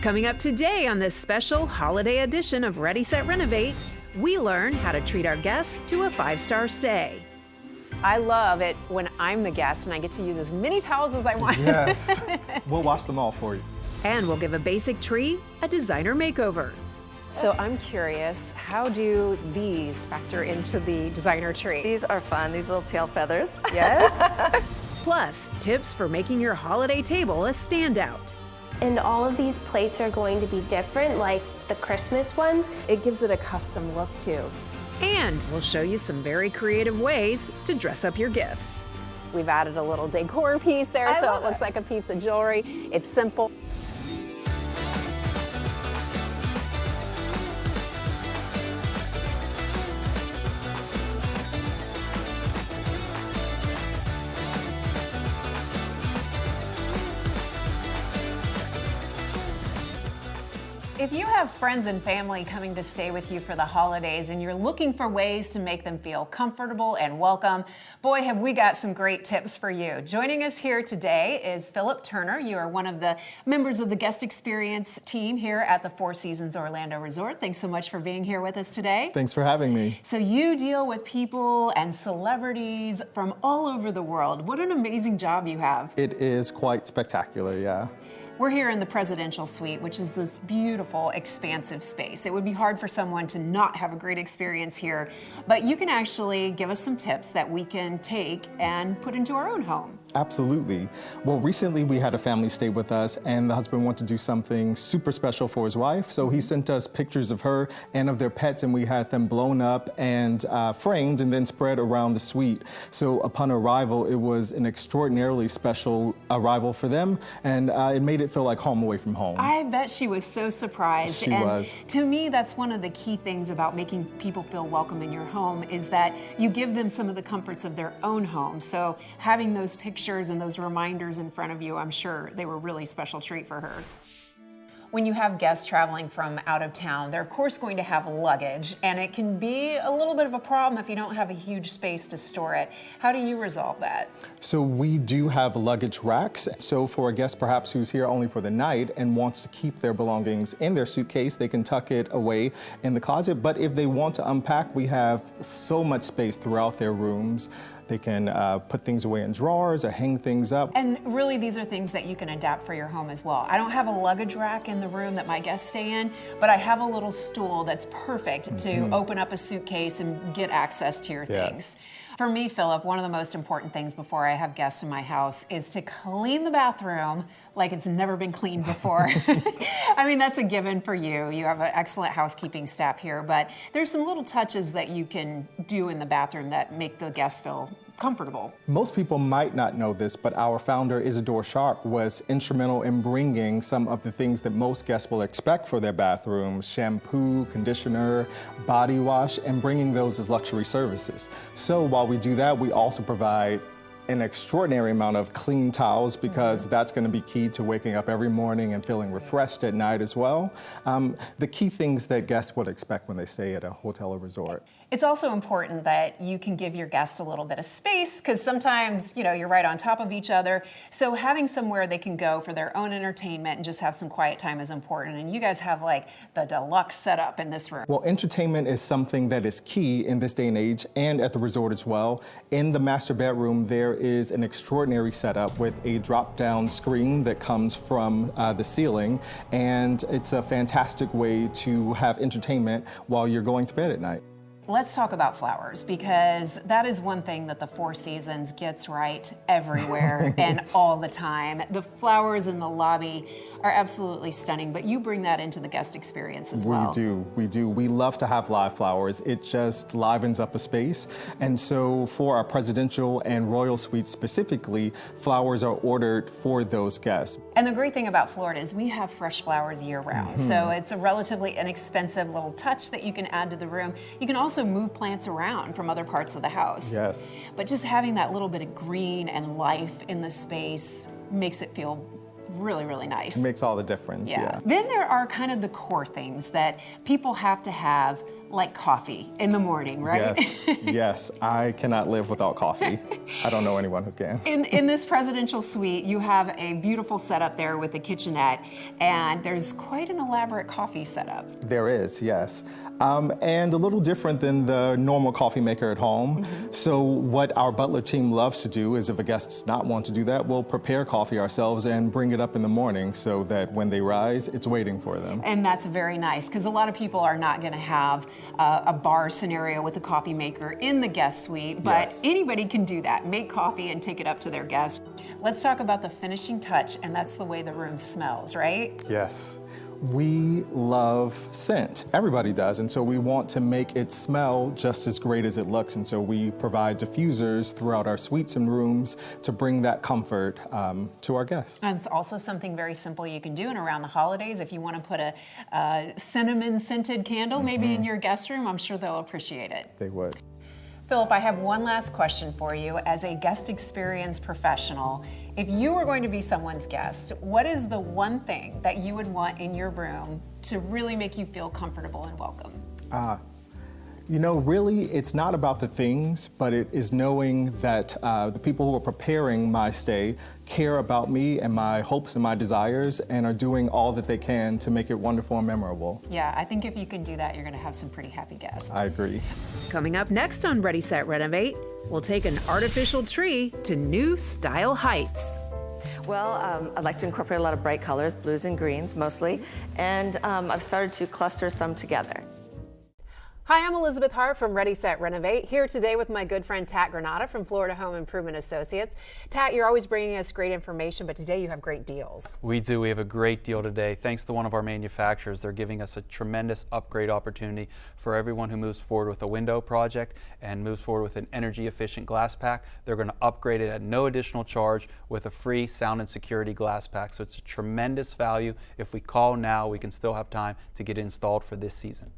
Coming up today on this special holiday edition of Ready, Set, Renovate, we learn how to treat our guests to a 5-star stay. I love it when I'm the guest and I get to use as many towels as I want. Yes, we'll wash them all for you. And we'll give a basic tree a designer makeover. So I'm curious, how do these factor into the designer tree? These are fun, these little tail feathers. Yes. Plus, tips for making your holiday table a standout. And all of these plates are going to be different, like the Christmas ones. It gives it a custom look too. And we'll show you some very creative ways to dress up your gifts. We've added a little decor piece there, so it looks like a piece of jewelry. It's simple. If you have friends and family coming to stay with you for the holidays and you're looking for ways to make them feel comfortable and welcome, boy, have we got some great tips for you. Joining us here today is Philip Turner. You are one of the members of the guest experience team here at the Four Seasons Orlando Resort. Thanks so much for being here with us today. Thanks for having me. So you deal with people and celebrities from all over the world. What an amazing job you have. It is quite spectacular, yeah. We're here in the presidential suite, which is this beautiful, expansive space. It would be hard for someone to not have a great experience here, but you can actually give us some tips that we can take and put into our own home. Absolutely. Well, recently we had a family stay with us and the husband wanted to do something super special for his wife. So he sent us pictures of her and of their pets and we had them blown up and framed and then spread around the suite. So upon arrival, it was an extraordinarily special arrival for them and it made it feel like home away from home. I bet she was so surprised. She was. To me, that's one of the key things about making people feel welcome in your home is that you give them some of the comforts of their own home. So having those pictures and those reminders in front of you, I'm sure they were a really special treat for her. When you have guests traveling from out of town, they're of course going to have luggage, and it can be a little bit of a problem if you don't have a huge space to store it. How do you resolve that? So we do have luggage racks. So for a guest perhaps who's here only for the night and wants to keep their belongings in their suitcase, they can tuck it away in the closet. But if they want to unpack, we have so much space throughout their rooms. They can put things away in drawers or hang things up. And really, these are things that you can adapt for your home as well. I don't have a luggage rack in the room that my guests stay in, but I have a little stool that's perfect to open up a suitcase and get access to your things. For me, Philip, one of the most important things before I have guests in my house is to clean the bathroom like it's never been cleaned before. I mean, that's a given for you. You have an excellent housekeeping staff here, but there's some little touches that you can do in the bathroom that make the guests feel comfortable. Most people might not know this, but our founder, Isadore Sharp, was instrumental in bringing some of the things that most guests will expect for their bathrooms: shampoo, conditioner, body wash, and bringing those as luxury services. So while we do that, we also provide an extraordinary amount of clean towels because that's going to be key to waking up every morning and feeling refreshed at night as well. The key things that guests would expect when they stay at a hotel or resort. It's also important that you can give your guests a little bit of space because sometimes, you know, you're right on top of each other. So having somewhere they can go for their own entertainment and just have some quiet time is important. And you guys have like the deluxe setup in this room. Well, entertainment is something that is key in this day and age and at the resort as well. In the master bedroom, there is an extraordinary setup with a drop-down screen that comes from the ceiling. And it's a fantastic way to have entertainment while you're going to bed at night. Let's talk about flowers because that is one thing that the Four Seasons gets right everywhere and all the time. The flowers in the lobby are absolutely stunning, but you bring that into the guest experience as well. We do. We love to have live flowers. It just livens up a space. And so for our presidential and royal suites specifically, flowers are ordered for those guests. And the great thing about Florida is we have fresh flowers year round. So it's a relatively inexpensive little touch that you can add to the room. You can also move plants around from other parts of the house. Yes. But just having that little bit of green and life in the space makes it feel really, really nice. It makes all the difference, yeah. Then there are kind of the core things that people have to have like coffee in the morning, right? Yes, yes. I cannot live without coffee. I don't know anyone who can. In this presidential suite, you have a beautiful setup there with the kitchenette, and there's quite an elaborate coffee setup. There is, yes. And a little different than the normal coffee maker at home. So what our butler team loves to do is if a guest does not want to do that, we'll prepare coffee ourselves and bring it up in the morning so that when they rise, it's waiting for them. And that's very nice, because a lot of people are not going to have a bar scenario with a coffee maker in the guest suite, but Yes. anybody can do that. Make coffee and take it up to their guests. Let's talk about the finishing touch, and that's the way the room smells, right? Yes. We love scent. Everybody does. And so we want to make it smell just as great as it looks. And so we provide diffusers throughout our suites and rooms to bring that comfort to our guests. And it's also something very simple you can do. And around the holidays, if you want to put a cinnamon scented candle maybe in your guest room, I'm sure they'll appreciate it. They would. Philip, I have one last question for you. As a guest experience professional, if you were going to be someone's guest, what is the one thing that you would want in your room to really make you feel comfortable and welcome? You know, really, it's not about the things, but it is knowing that the people who are preparing my stay care about me and my hopes and my desires and are doing all that they can to make it wonderful and memorable. Yeah, I think if you can do that, you're going to have some pretty happy guests. I agree. Coming up next on Ready, Set, Renovate, we'll take an artificial tree to new style heights. Well, I like to incorporate a lot of bright colors, blues and greens mostly, and I've started to cluster some together. Hi, I'm Elizabeth Hart from Ready, Set, Renovate, here today with my good friend Tat Granata from Florida Home Improvement Associates. Tat, you're always bringing us great information, but today you have great deals. We do. We have a great deal today. Thanks to one of our manufacturers, they're giving us a tremendous upgrade opportunity for everyone who moves forward with a window project and moves forward with an energy efficient glass pack. They're going to upgrade it at no additional charge with a free sound and security glass pack. So it's a tremendous value. If we call now, we can still have time to get it installed for this season.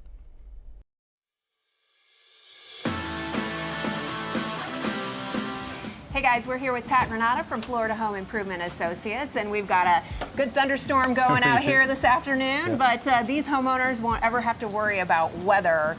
Hey guys, we're here with Tat Granata from Florida Home Improvement Associates, and we've got a good thunderstorm going out here this afternoon, but these homeowners won't ever have to worry about weather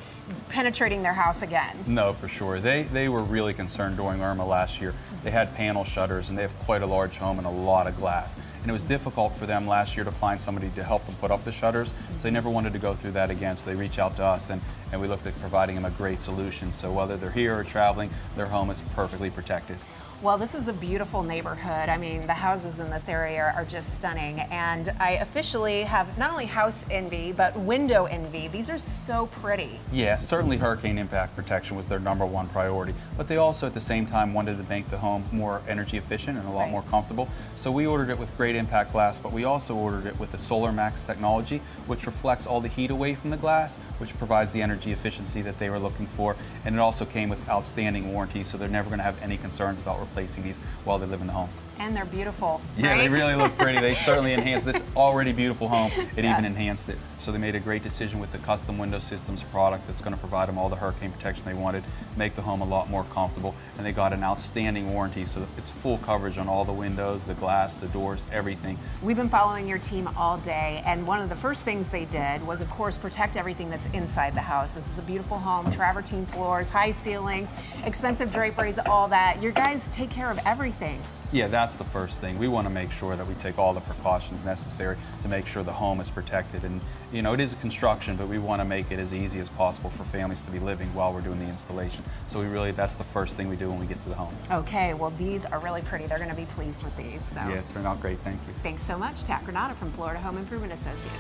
penetrating their house again. No, for sure. They were really concerned during Irma last year. They had panel shutters and they have quite a large home and a lot of glass. And it was difficult for them last year to find somebody to help them put up the shutters, so they never wanted to go through that again. So they reached out to us and we looked at providing them a great solution. So whether they're here or traveling, their home is perfectly protected. Well, this is a beautiful neighborhood. I mean, the houses in this area are just stunning. And I officially have not only house envy, but window envy. These are so pretty. Yeah, certainly hurricane impact protection was their #1 priority. But they also at the same time wanted to make the home more energy efficient and a lot more comfortable. So we ordered it with great impact glass, but we also ordered it with the Solar Max technology, which reflects all the heat away from the glass, which provides the energy efficiency that they were looking for. And it also came with outstanding warranty, so they're never going to have any concerns about replacing these while they live in the home. And they're beautiful. Yeah, right? they really look pretty. They certainly enhanced this already beautiful home. It even enhanced it. So they made a great decision with the custom window systems product that's going to provide them all the hurricane protection they wanted, make the home a lot more comfortable, and they got an outstanding warranty, so it's full coverage on all the windows, the glass, the doors, everything. We've been following your team all day, and one of the first things they did was, of course, protect everything that's inside the house. This is a beautiful home, travertine floors, high ceilings, expensive draperies, all that. Your guys take care of everything. Yeah, that's the first thing. We want to make sure that we take all the precautions necessary to make sure the home is protected. And, you know, it is a construction, but we want to make it as easy as possible for families to be living while we're doing the installation. So that's the first thing we do when we get to the home. Okay, well, these are really pretty. They're going to be pleased with these. So. Yeah, it turned out great. Thank you. Thanks so much, Tat Granata from Florida Home Improvement Associates.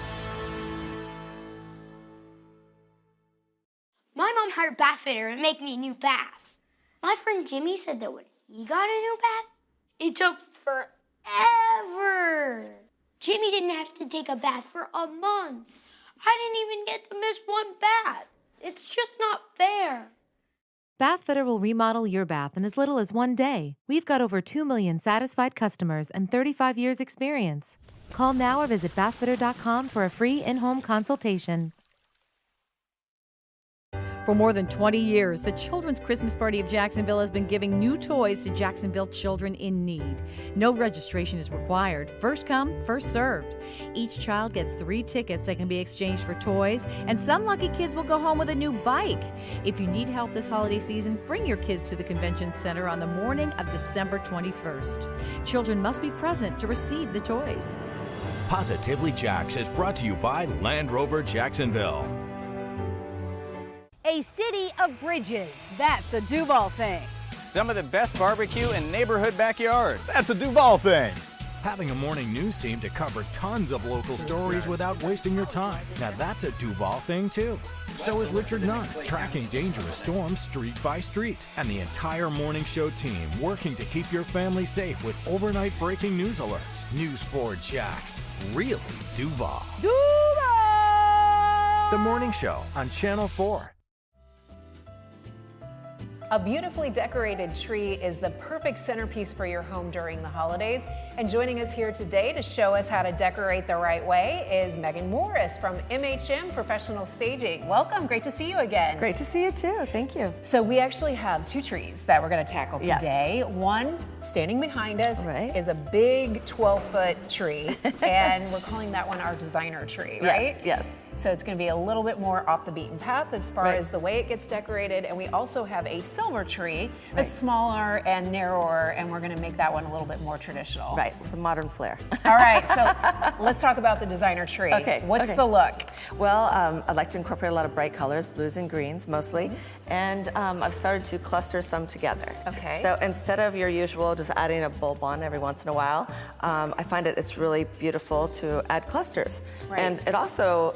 My mom hired a bath fitter to make me a new bath. My friend Jimmy said that when he got a new bath, it took forever. Jimmy didn't have to take a bath for a month. I didn't even get to miss one bath. It's just not fair. Bath Fitter will remodel your bath in as little as 1 day. We've got over 2 million satisfied customers and 35 years experience. Call now or visit bathfitter.com for a free in-home consultation. For more than 20 years, the Children's Christmas Party of Jacksonville has been giving new toys to Jacksonville children in need. No registration is required. First come, first served. Each child gets 3 tickets that can be exchanged for toys, and some lucky kids will go home with a new bike. If you need help this holiday season, bring your kids to the Convention Center on the morning of December 21st. Children must be present to receive the toys. Positively Jax is brought to you by Land Rover Jacksonville. A city of bridges. That's the Duval thing. Some of the best barbecue in neighborhood backyards. That's a Duval thing. Having a morning news team to cover tons of local stories without wasting your time. Now that's a Duval thing too. So is Richard Nunn, tracking dangerous storms street by street. And the entire morning show team working to keep your family safe with overnight breaking news alerts. News 4 Jax. Really Duval. Duval! The Morning Show on Channel 4. A beautifully decorated tree is the perfect centerpiece for your home during the holidays. And joining us here today to show us how to decorate the right way is Megan Morris from MHM Professional Staging. Welcome, great to see you again. Great to see you too, thank you. So we actually have 2 trees that we're gonna tackle today. Yes. One standing behind us is a big 12-foot tree, and we're calling that one our designer tree, right? Yes. So it's going to be a little bit more off the beaten path as far as the way it gets decorated. And we also have a silver tree that's smaller and narrower, and we're going to make that one a little bit more traditional. Right, with a modern flair. All right, so let's talk about the designer tree. Okay. What's the look? Well, I like to incorporate a lot of bright colors, blues and greens mostly. And I've started to cluster some together. Okay. So instead of your usual just adding a bulb on every once in a while, I find it's really beautiful to add clusters. Right. And it also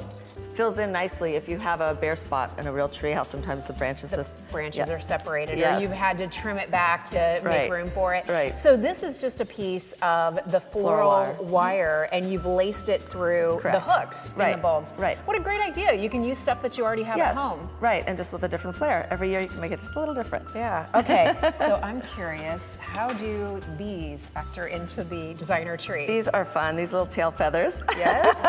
fills in nicely if you have a bare spot in a real tree, how sometimes the branches are separated, or you've had to trim it back to make room for it. Right. So this is just a piece of the floral wire, and you've laced it through the hooks in the bulbs. Right. What a great idea. You can use stuff that you already have at home. Right, and just with a different flair. Every year you can make it just a little different. Yeah, okay. So I'm curious, how do these factor into the designer tree? These are fun, these little tail feathers. Yes.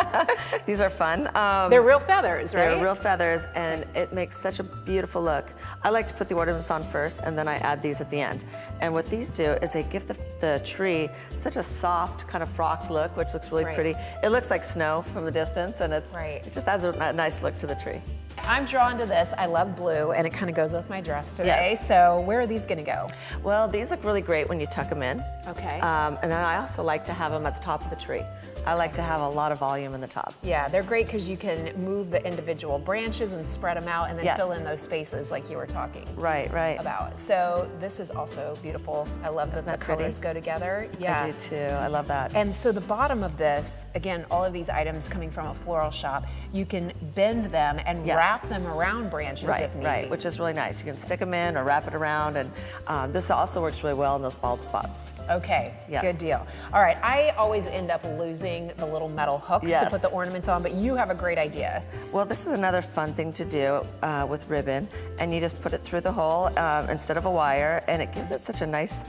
These are fun. They're real feathers, right? They're real feathers, and it makes such a beautiful look. I like to put the ornaments on first, and then I add these at the end. And what these do is they give the tree such a soft, kind of frocked look, which looks really pretty. It looks like snow from the distance, and it just adds a nice look to the tree. I'm drawn to this. I love blue, and it kind of goes with my dress today. Yes. So where are these going to go? Well, these look really great when you tuck them in. Okay. And then I also like to have them at the top of the tree. I like to have a lot of volume in the top. Yeah, they're great because you can move the individual branches and spread them out and then fill in those spaces like you were talking about. So this is also beautiful. I love that the colors go together. Yeah. I do too. I love that. And so the bottom of this, again, all of these items coming from a floral shop, you can bend them and wrap them around branches if need be. Right, which is really nice. You can stick them in or wrap it around, and this also works really well in those bald spots. Okay, good deal. All right, I always end up losing the little metal hooks to put the ornaments on, but you have a great idea. Well, this is another fun thing to do with ribbon, and you just put it through the hole instead of a wire, and it gives it such a nice,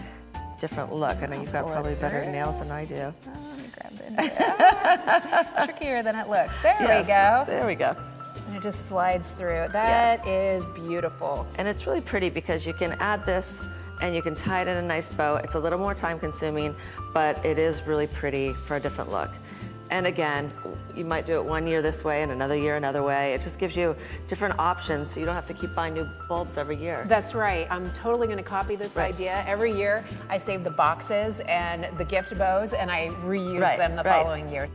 different look. I know you've got probably better nails than I do. Let me grab it. Trickier than it looks. There we go. There we go. And it just slides through. That is beautiful. And it's really pretty because you can add this and you can tie it in a nice bow. It's a little more time consuming, but it is really pretty for a different look. And again, you might do it one year this way and another year another way. It just gives you different options so you don't have to keep buying new bulbs every year. That's right. I'm totally going to copy this idea. Every year I save the boxes and the gift bows and I reuse them the following year.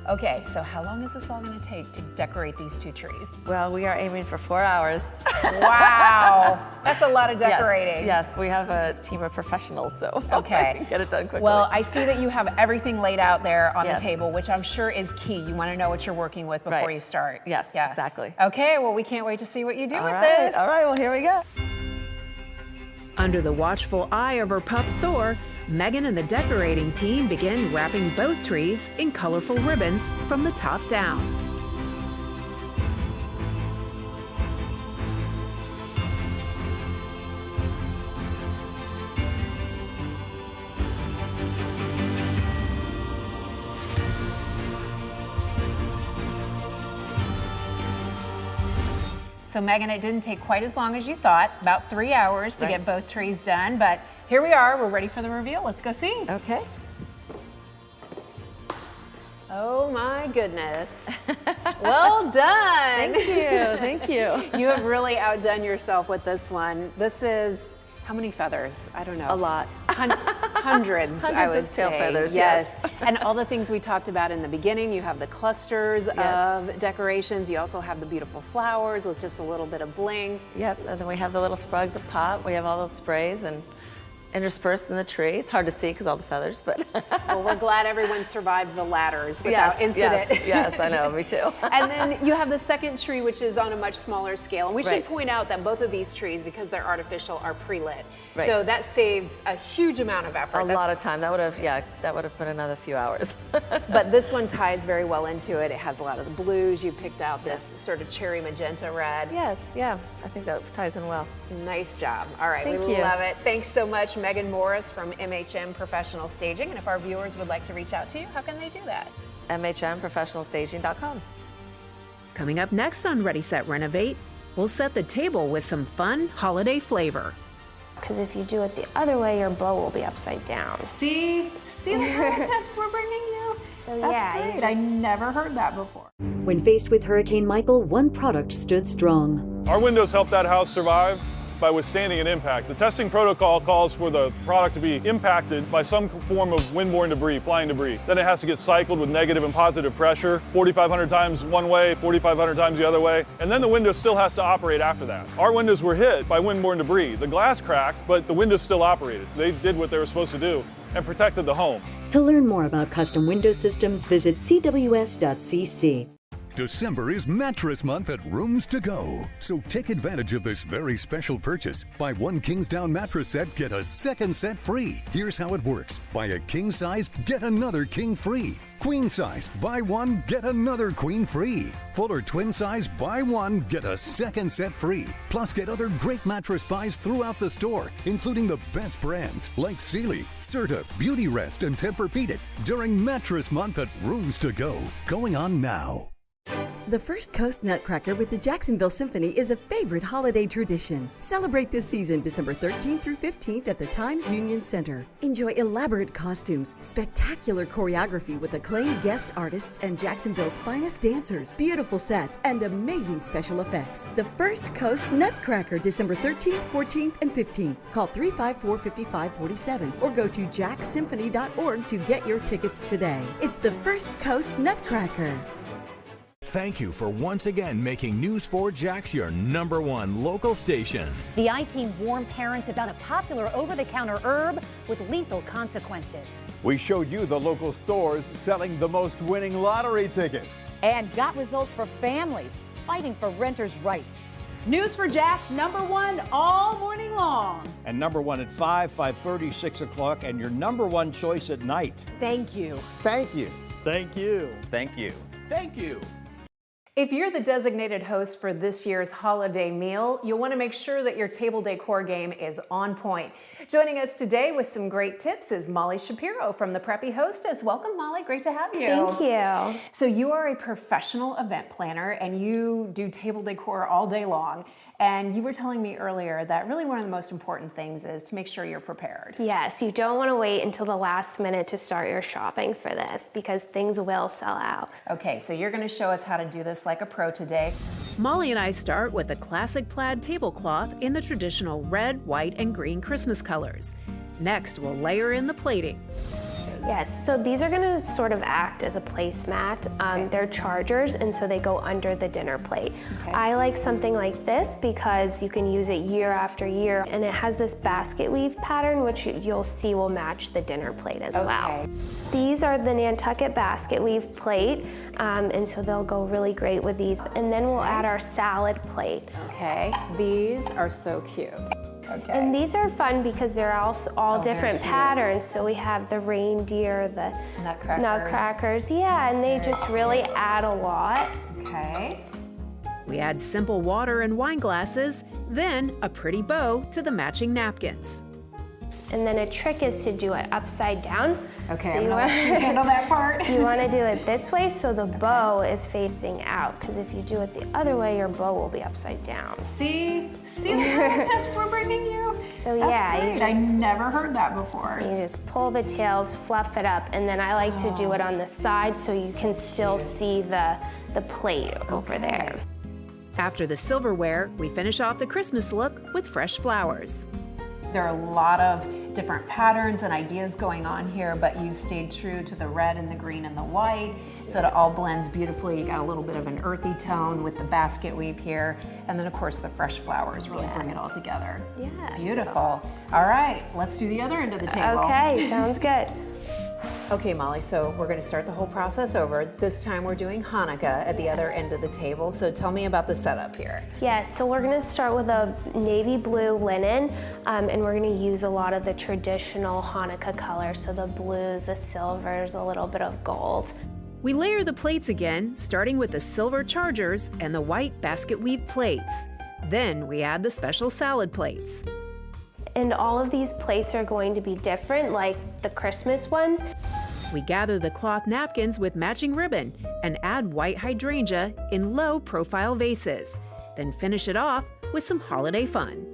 Okay, so how long is this all going to take to decorate these 2 trees? Well, we are aiming for 4 hours. Wow, that's a lot of decorating. Yes, we have a team of professionals, so okay, get it done quickly. Well, I see that you have everything laid out there on the table, which I'm sure is key. You want to know what you're working with before you start. Yes, exactly. Okay, well, we can't wait to see what you do with this. this. All right, well, here we go. Under the watchful eye of her pup Thor, Megan and the decorating team begin wrapping both trees in colorful ribbons from the top down. So Megan, it didn't take quite as long as you thought, about 3 hours to get both trees done, but here we are, we're ready for the reveal. Let's go see. Okay. Oh my goodness. Well done. Thank you, thank you. You have really outdone yourself with this one. This is, how many feathers? I don't know. A lot. Hundreds, I would of tail say. feathers, yes. And all the things we talked about in the beginning, you have the clusters of decorations. You also have the beautiful flowers with just a little bit of bling. Yep, and then we have the little sprugs up top. We have all those sprays and interspersed in the tree. It's hard to see because all the feathers, but. Well, we're glad everyone survived the ladders without incident. Yes, I know, me too. And then you have the second tree, which is on a much smaller scale. And we should point out that both of these trees, because they're artificial, are pre-lit. Right. So that saves a huge amount of effort. A lot of time. That would have been another few hours. But this one ties very well into it. It has a lot of the blues. You picked out this sort of cherry magenta red. Yes, yeah. I think that ties in well. Nice job. All right, Thank we you. love it. Thanks so much, Megan Morris from MHM Professional Staging. And if our viewers would like to reach out to you, how can they do that? MHMprofessionalstaging.com. Coming up next on Ready, Set, Renovate, we'll set the table with some fun holiday flavor. Because if you do it the other way, your bow will be upside down. See the little tips we're bringing you? So That's yeah, great. I never heard that before. When faced with Hurricane Michael, one product stood strong. Our windows helped that house survive by withstanding an impact. The testing protocol calls for the product to be impacted by some form of windborne debris, flying debris. Then it has to get cycled with negative and positive pressure, 4,500 times one way, 4,500 times the other way, and then the window still has to operate after that. Our windows were hit by windborne debris. The glass cracked, but the windows still operated. They did what they were supposed to do and protected the home. To learn more about custom window systems, visit cws.cc. December is Mattress Month at Rooms To Go. So take advantage of this very special purchase. Buy one Kingsdown mattress set, get a second set free. Here's how it works. Buy a king size, get another king free. Queen size, buy one, get another queen free. Full or twin size, buy one, get a second set free. Plus get other great mattress buys throughout the store, including the best brands like Sealy, Serta, Beauty Rest, and Tempur-Pedic during Mattress Month at Rooms To Go. Going on now. The First Coast Nutcracker with the Jacksonville Symphony is a favorite holiday tradition. Celebrate this season December 13th through 15th at the Times Union Center. Enjoy elaborate costumes, spectacular choreography with acclaimed guest artists and Jacksonville's finest dancers, beautiful sets, and amazing special effects. The First Coast Nutcracker, December 13th, 14th, and 15th. Call 354-5547 or go to jacksymphony.org to get your tickets today. It's the First Coast Nutcracker. Thank you for once again making News 4 Jax your #1 local station. The I-Team warned parents about a popular over-the-counter herb with lethal consequences. We showed you the local stores selling the most winning lottery tickets. And got results for families fighting for renters' rights. News 4 Jax #1 all morning long. And #1 at 5, 5:30, 6 o'clock, and your #1 choice at night. Thank you. Thank you. Thank you. Thank you. Thank you. If you're the designated host for this year's holiday meal, you'll want to make sure that your table decor game is on point. Joining us today with some great tips is Molly Shapiro from the Preppy Hostess. Welcome, Molly. Great to have you. Thank you. So you are a professional event planner and you do table decor all day long. And you were telling me earlier that really one of the most important things is to make sure you're prepared. Yes, you don't want to wait until the last minute to start your shopping for this because things will sell out. Okay, so you're going to show us how to do this like a pro today. Molly and I start with a classic plaid tablecloth in the traditional red, white, and green Christmas colors. Next, we'll layer in the plating. Yes, so these are going to sort of act as a placemat. They're chargers, and so they go under the dinner plate. Okay. I like something like this because you can use it year after year, and it has this basket weave pattern, which you'll see will match the dinner plate as well. These are the Nantucket basket weave plate, and so they'll go really great with these. And then we'll add our salad plate. Okay, these are so cute. Okay. And these are fun because they're all different patterns. So we have the reindeer, the nutcrackers. Yeah, and they just really add a lot. Okay. We add simple water and wine glasses, then a pretty bow to the matching napkins. And then a trick is to do it upside down Okay, So I'm you gonna let you handle that part. You want to do it this way so the bow is facing out, because if you do it the other way, your bow will be upside down. See the little tips we're bringing you? So That's yeah, great. I never heard that before. You just pull the tails, fluff it up, and then I like to do it on the side so you can still see the plate over there. After the silverware, we finish off the Christmas look with fresh flowers. There are a lot of different patterns and ideas going on here, but you've stayed true to the red and the green and the white, so it all blends beautifully. You got a little bit of an earthy tone with the basket weave here, and then of course the fresh flowers really bring it all together. Yeah. Beautiful. All right, let's do the other end of the table. Okay, sounds good. Okay, Molly, so we're going to start the whole process over. This time we're doing Hanukkah at the other end of the table, so tell me about the setup here. Yeah, so we're going to start with a navy blue linen, and we're going to use a lot of the traditional Hanukkah colors, so the blues, the silvers, a little bit of gold. We layer the plates again, starting with the silver chargers and the white basket weave plates. Then we add the special salad plates. And all of these plates are going to be different, like the Christmas ones. We gather the cloth napkins with matching ribbon and add white hydrangea in low profile vases. Then finish it off with some holiday fun.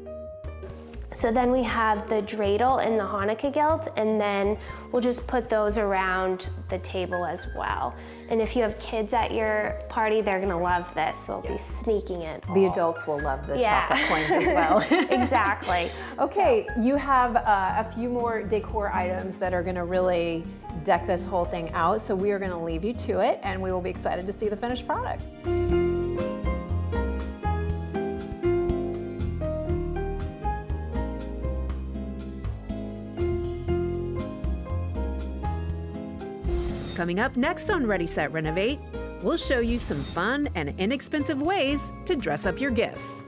So then we have the dreidel and the Hanukkah gelt, and then we'll just put those around the table as well. And if you have kids at your party, they're gonna love this. They'll be sneaking it. The adults will love the chocolate coins as well. Exactly. Okay, you have a few more decor items that are gonna really deck this whole thing out, so we are gonna leave you to it, and we will be excited to see the finished product. Coming up next on Ready, Set, Renovate, we'll show you some fun and inexpensive ways to dress up your gifts.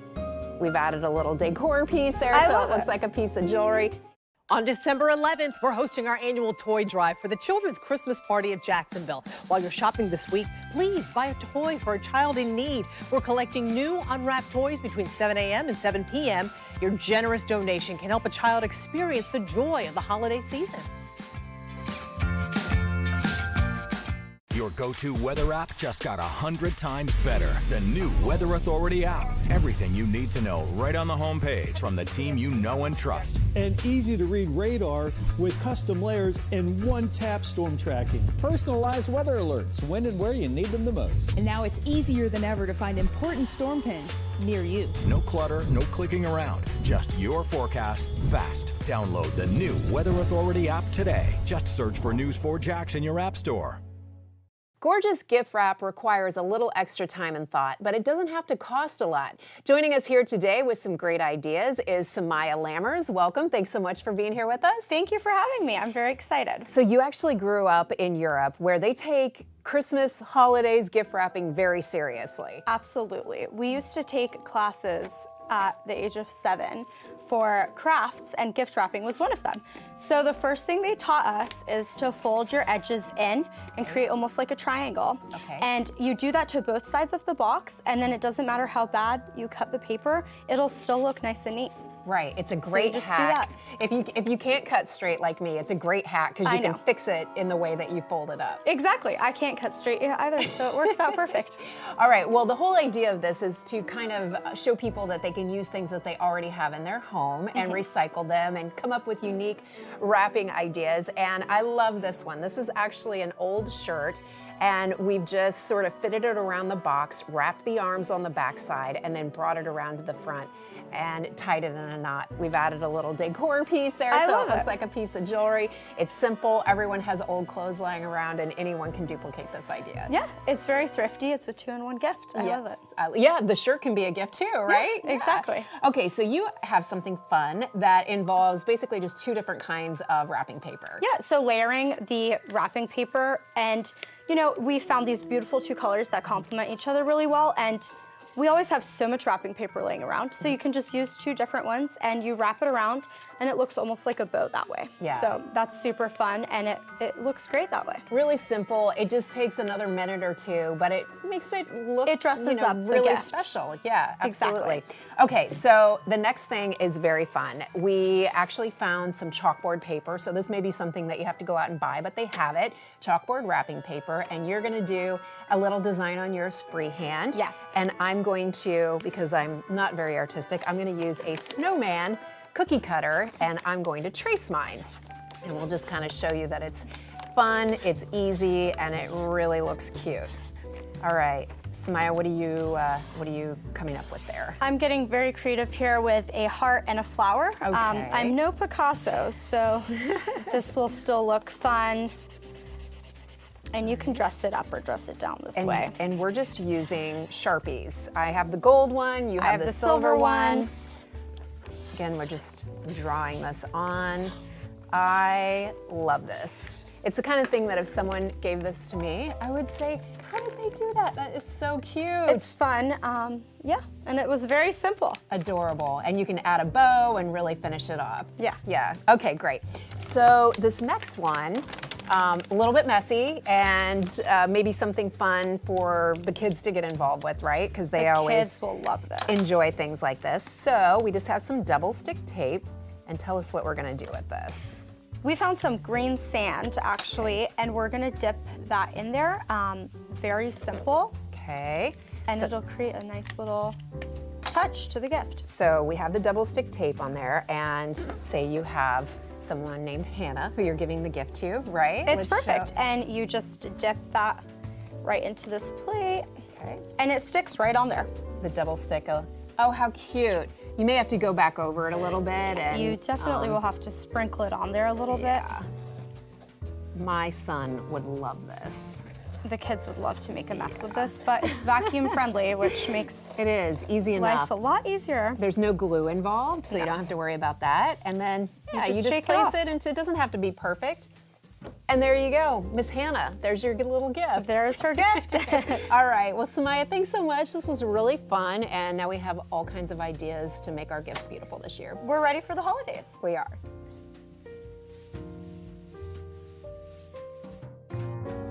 We've added a little decor piece there, so it looks like a piece of jewelry. On December 11th, we're hosting our annual toy drive for the Children's Christmas Party of Jacksonville. While you're shopping this week, please buy a toy for a child in need. We're collecting new unwrapped toys between 7 a.m. and 7 p.m. Your generous donation can help a child experience the joy of the holiday season. Your go-to weather app just got 100 times better. The new Weather Authority app. Everything you need to know right on the homepage from the team you know and trust. And easy-to-read radar with custom layers and one-tap storm tracking. Personalized weather alerts when and where you need them the most. And now it's easier than ever to find important storm pins near you. No clutter, no clicking around. Just your forecast fast. Download the new Weather Authority app today. Just search for News 4 Jax in your app store. Gorgeous gift wrap requires a little extra time and thought, but it doesn't have to cost a lot. Joining us here today with some great ideas is Samaya Lammers. Welcome. Thanks so much for being here with us. Thank you for having me. I'm very excited. So you actually grew up in Europe where they take Christmas, holidays, gift wrapping very seriously. Absolutely. We used to take classes at the age of 7 for crafts, and gift wrapping was one of them. So the first thing they taught us is to fold your edges in and create almost like a triangle. Okay. And you do that to both sides of the box, and then it doesn't matter how bad you cut the paper, it'll still look nice and neat. Right, it's a great hack. If you can't cut straight like me, it's a great hack because you can fix it in the way that you fold it up. Exactly, I can't cut straight either, so it works out perfect. All right, well, the whole idea of this is to kind of show people that they can use things that they already have in their home and recycle them and come up with unique wrapping ideas. And I love this one. This is actually an old shirt, and we've just sort of fitted it around the box, wrapped the arms on the back side, and then brought it around to the front and tied it in a knot. We've added a little decor piece there, so it looks like a piece of jewelry. It's simple. Everyone has old clothes lying around, and anyone can duplicate this idea. Yeah, it's very thrifty. It's a 2-in-1 gift. I love it. Yeah, the shirt can be a gift too, right? Yeah, exactly. Okay, so you have something fun that involves basically just 2 different kinds of wrapping paper. Yeah, so layering the wrapping paper, and you know, we found these beautiful 2 colors that complement each other really well, and we always have so much wrapping paper laying around, so you can just use 2 different ones and you wrap it around and it looks almost like a bow that way. Yeah. So that's super fun and it looks great that way. Really simple. It just takes another minute or 2, but it makes it look, it dresses up really the gift. special. Yeah, absolutely. Exactly. Okay, so the next thing is very fun. We actually found some chalkboard paper. So this may be something that you have to go out and buy, but they have it. Chalkboard wrapping paper, and you're gonna do a little design on yours freehand. Yes. And I'm going to, because I'm not very artistic, I'm gonna use a snowman cookie cutter, and I'm going to trace mine. And we'll just kind of show you that it's fun, it's easy, and it really looks cute. All right, Samaya, what are you coming up with there? I'm getting very creative here with a heart and a flower. Okay. I'm no Picasso, so this will still look fun. And you can dress it up or dress it down this way. And we're just using Sharpies. I have the gold one, you have the silver one. Again, we're just drawing this on. I love this. It's the kind of thing that if someone gave this to me, I would say, how did they do that? That is so cute. It's fun, yeah, and it was very simple. Adorable, and you can add a bow and really finish it up. Yeah. Yeah, okay, great. So this next one, a little bit messy and maybe something fun for the kids to get involved with, right? Because they always kids will love this. Enjoy things like this. So we just have some double stick tape, and tell us what we're gonna do with this. We found some green sand actually, and we're gonna dip that in there. Very simple. Okay. And it'll create a nice little touch to the gift. So we have the double stick tape on there, and say you have someone named Hannah who you're giving the gift to, right? It's perfect. And you just dip that right into this plate. Okay. And it sticks right on there. The double stick. Oh, how cute. You may have to go back over it a little bit. And you definitely will have to sprinkle it on there a little bit. My son would love this. The kids would love to make a mess with this, but it's vacuum friendly, which makes it is easy enough. Life a lot easier. There's no glue involved, so you don't have to worry about that. And then you just place it into, it doesn't have to be perfect. And there you go, Miss Hannah. There's your little gift. There's her gift. All right, well, Samaya, thanks so much. This was really fun, and now we have all kinds of ideas to make our gifts beautiful this year. We're ready for the holidays. We are.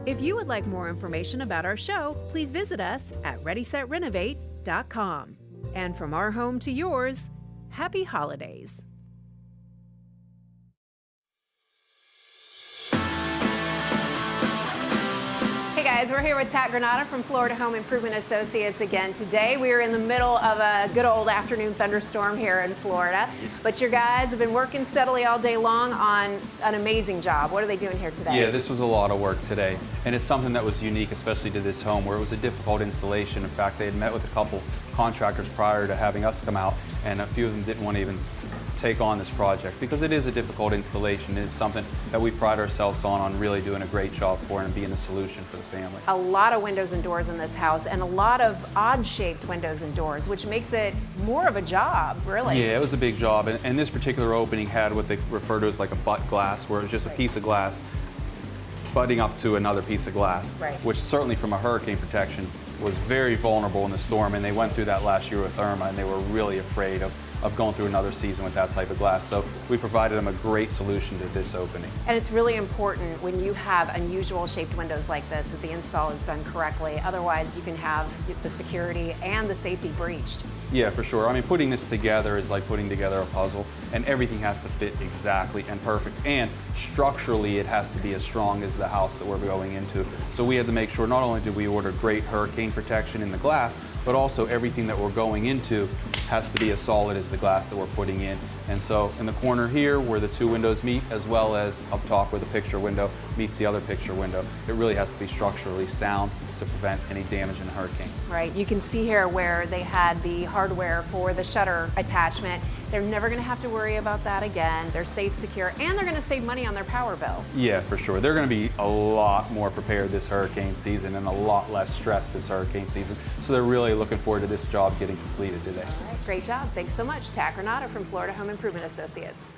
If you would like more information about our show, please visit us at ReadySetRenovate.com. And from our home to yours, happy holidays. Hey guys, we're here with Tat Granata from Florida Home Improvement Associates again today. We are in the middle of a good old afternoon thunderstorm here in Florida, but your guys have been working steadily all day long on an amazing job. What are they doing here today? Yeah, this was a lot of work today, and it's something that was unique, especially to this home where it was a difficult installation. In fact, they had met with a couple contractors prior to having us come out, and a few of them didn't want to even take on this project because it is a difficult installation. It's something that we pride ourselves on really doing a great job for and being a solution for the family. A lot of windows and doors in this house, and a lot of odd-shaped windows and doors, which makes it more of a job, really. Yeah, it was a big job, and this particular opening had what they refer to as like a butt glass, where it was just a piece of glass butting up to another piece of glass, which certainly from a hurricane protection was very vulnerable in the storm, and they went through that last year with Irma, and they were really afraid of going through another season with that type of glass. So we provided them a great solution to this opening. And it's really important when you have unusual shaped windows like this that the install is done correctly. Otherwise, you can have the security and the safety breached. Yeah, for sure. I mean, putting this together is like putting together a puzzle, and everything has to fit exactly and perfect. And structurally, it has to be as strong as the house that we're going into. So we had to make sure not only did we order great hurricane protection in the glass, but also everything that we're going into has to be as solid as the glass that we're putting in. And so in the corner here where the two windows meet, as well as up top where the picture window meets the other picture window, it really has to be structurally sound to prevent any damage in a hurricane. Right, you can see here where they had the hardware for the shutter attachment. They're never gonna have to worry about that again. They're safe, secure, and they're gonna save money on their power bill. Yeah, for sure. They're gonna be a lot more prepared this hurricane season and a lot less stressed this hurricane season. So they're really looking forward to this job getting completed today. All right, great job. Thanks so much. Tat Granata from Florida Home Improvement Associates.